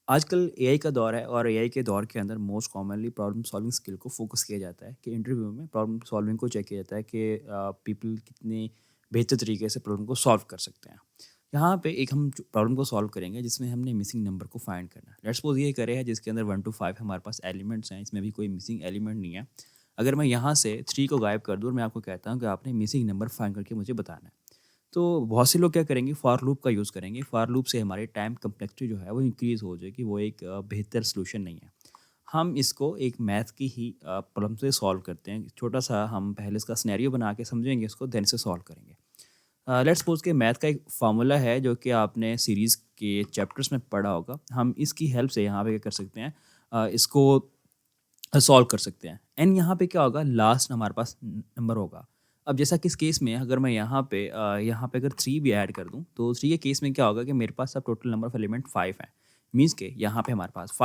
आजकल एआई का दौर है और एआई के दौर के अंदर most commonly problem solving skill को फोकस किया जाता है कि इंटरव्यू में प्रॉब्लम सॉल्विंग को चेक किया जाता है कि पीपल कितने बेहतर तरीके से प्रॉब्लम को सॉल्व कर सकते हैं। यहाँ पे एक हम प्रॉब्लम को सॉल्व करेंगे जिसमें हमने मिसिंग नंबर को फाइंड करना है। लेट्स सपोज ये करे है जिसके अंदर 1 to 5 हमारे पास एलिमेंट्स हैं, इसमें भी कोई मिसिंग एलिमेंट नहीं है। अगर मैं यहाँ से 3 को गायब कर दूँ और मैं आपको कहता हूँ कि आपने मिसिंग नंबर फाइंड करके मुझे बताना है, तो बहुत से लोग क्या करेंगे, फॉर लूप का यूज़ करेंगे। फॉर लूप से हमारी टाइम कम्प्लेक्सिटी जो है वो इंक्रीज़ हो जाएगी, वो एक बेहतर सॉल्यूशन नहीं है। हम इसको एक मैथ की ही प्रॉब्लम से सॉल्व करते हैं। छोटा-सा हम पहले इसका सिनेरियो बना के समझेंगे इसको, देन इसे सॉल्व करेंगे। लेट्स सपोज़ कि मैथ का एक फ़ॉर्मूला है जो कि आपने सीरीज़ के चैप्टर्स में पढ़ा होगा। हम इसकी हेल्प से यहाँ पे क्या कर सकते हैं, इसको सॉल्व कर सकते हैं। एंड यहाँ पे क्या होगा, लास्ट हमारे पास नंबर होगा। अब जैसा कि इस केस में अगर मैं यहाँ पे अगर 3 भी ऐड कर दूँ, तो 3 के केस में क्या होगा कि मेरे पास अब टोटल नंबर ऑफ एलिमेंट 5 है। मीन्स के यहाँ पे हमारे पास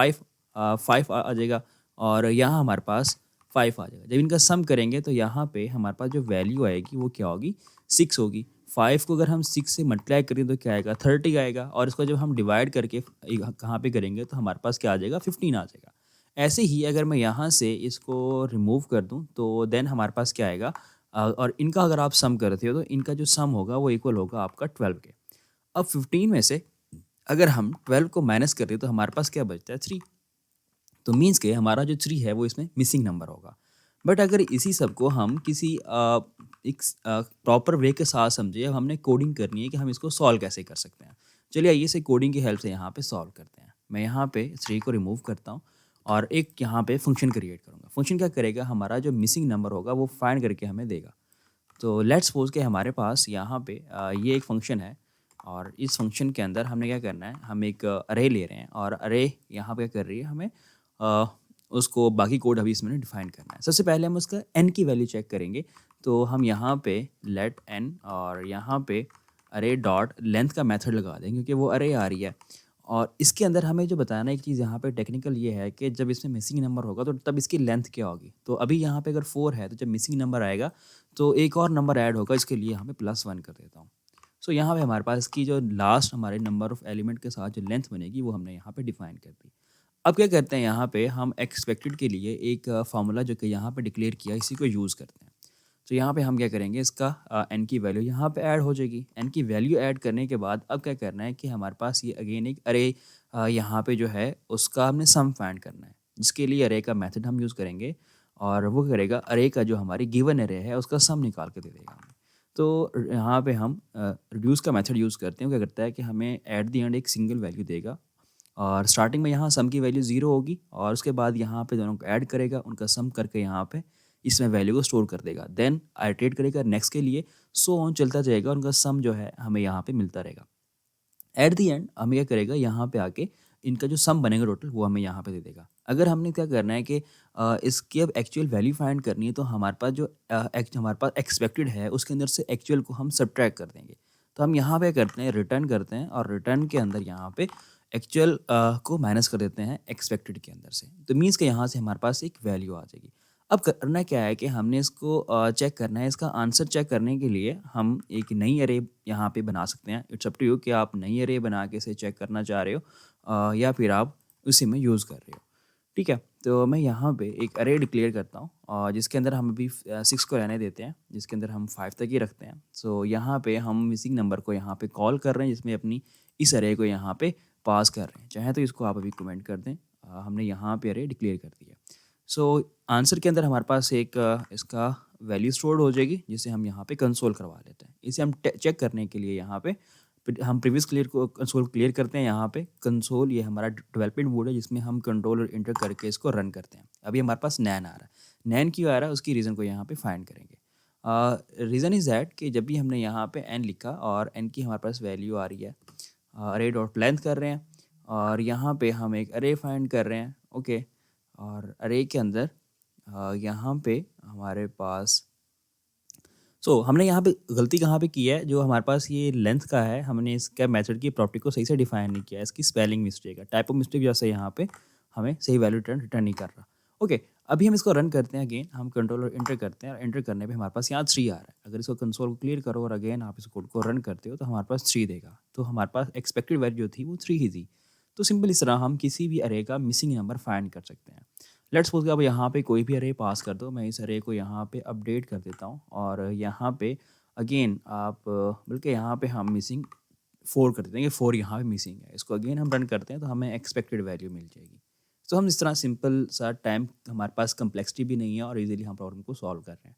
5 आ जाएगा और यहाँ हमारे पास 5 आ जाएगा। जब इनका सम करेंगे तो यहाँ पे हमारे पास जो वैल्यू आएगी वो क्या होगी, 6 होगी। 5 को अगर हम 6 से मल्टीप्लाई करें तो क्या आएगा, 30 आएगा, और इसको जब हम डिवाइड करके कहाँ पे करेंगे तो हमारे पास क्या आ जाएगा, 15 आ जाएगा। ऐसे ही अगर मैं यहाँ से इसको रिमूव कर दूँ तो देन हमारे पास क्या आएगा, और इनका अगर आप सम करते हो तो इनका जो सम होगा वो इक्वल होगा आपका 12 के। अब 15 में से अगर हम 12 को माइनस कर दें तो हमारे पास क्या बचता है, 3। तो मीन्स के हमारा जो 3 है वो इसमें मिसिंग नंबर होगा। बट अगर इसी सब को हम किसी एक प्रॉपर वे के साथ समझे, अब हमने कोडिंग करनी है कि हम इसको सॉल्व कैसे कर सकते हैं। चलिए आइए इसे कोडिंग की हेल्प से यहाँ पे सॉल्व करते हैं। मैं यहाँ पे 3 को रिमूव करता हूँ और एक यहाँ पे फंक्शन क्रिएट करूँगा। फंक्शन क्या करेगा, हमारा जो मिसिंग नंबर होगा वो फाइंड करके हमें देगा। तो लेट्स सपोज कि हमारे पास यहाँ पे ये एक फंक्शन है और इस फंक्शन के अंदर हमने क्या करना है, हम एक अरे ले रहे हैं और अरे यहाँ पे क्या कर रही है, हमें अ, उसको बाकी कोड अभी इसमें डिफाइन करना है। सबसे पहले हम उसका एन की वैल्यू चेक करेंगे। तो हम यहाँ पे लेट एन और यहाँ पे अरे डॉट लेंथ का मेथड लगा देंगे क्योंकि वो अरे आ रही है। और इसके अंदर हमें जो बताना एक चीज़ यहाँ पे टेक्निकल ये है कि जब इसमें मिसिंग नंबर होगा तो तब इसकी लेंथ क्या होगी। तो अभी यहाँ पे अगर 4 है तो जब मिसिंग नंबर आएगा तो एक और नंबर ऐड होगा, इसके लिए यहाँ पे +1 कर देता हूँ। सो यहाँ पे हमारे पास इसकी जो लास्ट हमारे नंबर ऑफ एलिमेंट के साथ जो लेंथ बनेगी वो हमने यहाँ पे डिफाइन कर दी। अब क्या करते हैं, यहाँ पे हम एक्सपेक्टेड के लिए एक फार्मूला जो कि यहाँ पे डिक्लेयर किया इसी को यूज़ करते हैं। तो यहाँ पे हम क्या करेंगे, इसका एन की वैल्यू यहाँ पे ऐड हो जाएगी। एन की वैल्यू ऐड करने के बाद अब क्या करना है कि हमारे पास ये अगेन एक अरे यहाँ पे जो है उसका हमने सम फाइंड करना है, जिसके लिए अरे का मेथड हम यूज़ करेंगे और वो करेगा अरे का जो हमारी गिवन अरे है उसका सम निकाल के दे देगा हमें। तो यहाँ पे हम रिड्यूस का मेथड यूज़ करते हैं। वो क्या करता है कि हमें एट द एंड एक सिंगल वैल्यू देगा और स्टार्टिंग में यहाँ सम की वैल्यू 0 होगी और उसके बाद यहाँ पे दोनों को ऐड करेगा, उनका सम करके यहाँ पे इसमें वैल्यू को स्टोर कर देगा। देन आइटरेट करेगा नेक्स्ट के लिए, सो ऑन चलता जाएगा, उनका सम जो है हमें यहाँ पे मिलता रहेगा। एट द एंड हमें क्या करेगा, यहाँ पे आके इनका जो सम बनेगा टोटल वो हमें यहाँ पे दे देगा। अगर हमने क्या करना है कि इसकी अब एक्चुअल वैल्यू फाइंड करनी है तो हमारे पास जो हमारे पास एक्सपेक्टेड है उसके अंदर से एक्चुअल को हम सब्ट्रैक्ट कर देंगे। तो हम यहाँ पे करते हैं रिटर्न करते हैं और रिटर्न के अंदर यहाँ पे एक्चुअल को माइनस कर देते हैं एक्सपेक्टेड के अंदर से। तो मीन्स के यहाँ से हमारे पास एक वैल्यू आ जाएगी। अब करना क्या है कि हमने इसको चेक करना है, इसका आंसर चेक करने के लिए हम एक नई अरे यहाँ पे बना सकते हैं। इट्स अप टू यू कि आप नई अरे बना के इसे चेक करना चाह रहे हो या फिर आप उसी में यूज़ कर रहे हो। ठीक है, तो मैं यहाँ पे एक अरे डिक्लेयर करता हूँ और जिसके अंदर हम अभी 6 को रहने देते हैं, जिसके अंदर हम 5 तक ही रखते हैं। सो यहाँ पे हम मिसिंग नंबर को यहाँ पे कॉल कर रहे हैं, जिसमें अपनी इस अरे को यहाँ पे पास कर रहे हैं। चाहे तो इसको आप अभी कमेंट कर दें। हमने यहाँ पे अरे डिक्लेयर कर दिया। सो आंसर के अंदर हमारे पास एक इसका वैल्यू स्टोर्ड हो जाएगी, जिसे हम यहाँ पे कंसोल करवा लेते हैं। इसे हम चेक करने के लिए यहाँ पे हम प्रीवियस क्लियर को कंसोल क्लियर करते हैं। यहाँ पे कंसोल ये हमारा डेवलपमेंट मोड है जिसमें हम कंट्रोल और इंटर करके इसको रन करते हैं। अभी हमारे पास नैन आ रहा है। नैन क्यों आ रहा है उसकी रीज़न को यहाँ पे फाइंड करेंगे। रीज़न इज़ दैट कि जब भी हमने यहाँ पे एन लिखा और एन की हमारे पास वैल्यू आ रही है, अरे डॉट लेंथ कर रहे हैं और यहाँ पे हम एक अरे फाइंड कर रहे हैं। ओके, और अरे के अंदर यहाँ पे हमारे पास हमने यहाँ पे गलती कहाँ पे की है, जो हमारे पास ये लेंथ का है हमने इसका मेथड की प्रॉपर्टी को सही से डिफाइन नहीं किया है। इसकी स्पेलिंग मिस्टेक है, टाइप ऑफ मिस्टेक जैसे यहाँ पे हमें सही वैल्यू रिटर्न नहीं कर रहा। ओके, अभी हम इसको रन करते हैं। अगेन हम कंट्रोल और एंटर करते हैं और एंटर करने पे हमारे पास यहाँ 3 आ रहा है। अगर इसको कंसोल को क्लियर करो और अगेन आप इस कोड को रन करते हो तो हमारे पास 3 देगा। तो हमारे पास एक्सपेक्टेड वैल्यू जो थी वो 3 ही थी। तो सिंपल इस तरह हम किसी भी अरे का मिसिंग नंबर फाइंड कर सकते हैं। लेट्स सपोज कि अब यहाँ पे कोई भी अरे पास कर दो, मैं इस अरे को यहाँ पे अपडेट कर देता हूँ और यहाँ पे अगेन आप बल्कि यहाँ पे हम मिसिंग 4 कर देते हैं कि 4 यहाँ पे मिसिंग है। इसको अगेन हम रन करते हैं तो हमें एक्सपेक्टेड वैल्यू मिल जाएगी। तो हम इस तरह सिंपल सा टाइम, हमारे पास कम्प्लेक्सिटी भी नहीं है और इजीली हम प्रॉब्लम को सॉल्व कर रहे हैं।